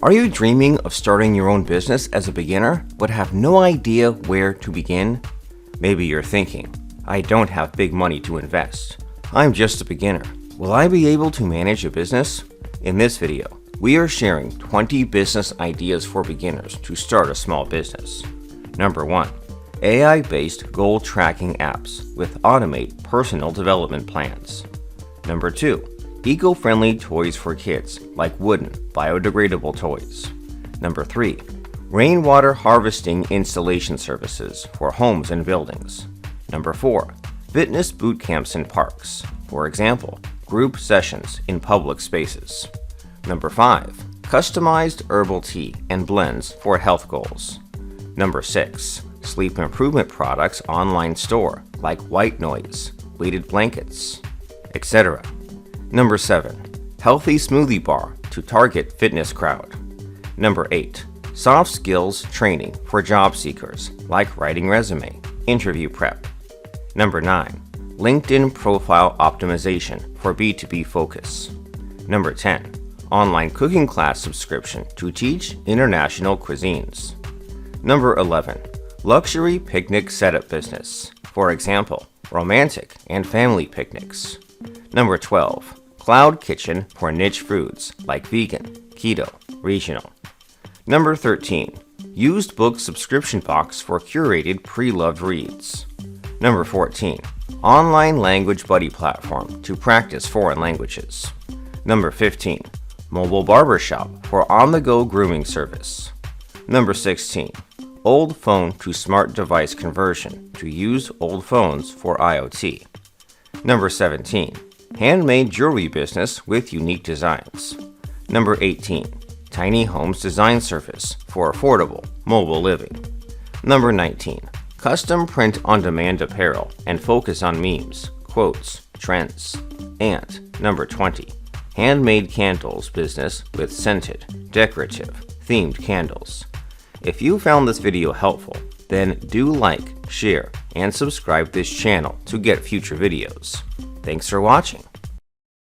Are you dreaming of starting your own business as a beginner, but have no idea where to begin? Maybe you're thinking, I don't have big money to invest. I'm just a beginner. Will I be able to manage a business? In this video, we are sharing 20 business ideas for beginners to start a small business. Number 1. AI-based goal tracking apps with Automate personal development plans. Number 2. Eco-friendly toys for kids like wooden, biodegradable toys. Number 3. Rainwater harvesting installation services for homes and buildings. Number 4. Fitness boot camps in parks. For example, group sessions in public spaces. Number 5. Customized herbal tea and blends for health goals. Number 6. Sleep improvement products online store like white noise, weighted blankets, etc. Number 7. Healthy smoothie bar to target fitness crowd. Number 8. Soft skills training for job seekers like writing resume, interview prep. Number 9. LinkedIn profile optimization for B2B focus. Number 10. Online cooking class subscription to teach international cuisines. Number 11. Luxury picnic setup business. For example, romantic and family picnics. Number 12. Cloud kitchen for niche foods like vegan, keto, regional. Number 13. Used book subscription box for curated pre-loved reads. Number 14. Online language buddy platform to practice foreign languages. Number 15. Mobile barbershop for on-the-go grooming service. Number 16. Old phone to smart device conversion to use old phones for IoT. Number 17. Handmade jewelry business with unique designs. Number 18. Tiny homes design service for affordable mobile living. Number 19. Custom print on demand apparel and focus on memes, quotes, trends. And number 20. Handmade candles business with scented, decorative, themed candles. If you found this video helpful, then do like, share, and subscribe this channel to get future videos. Thanks for watching.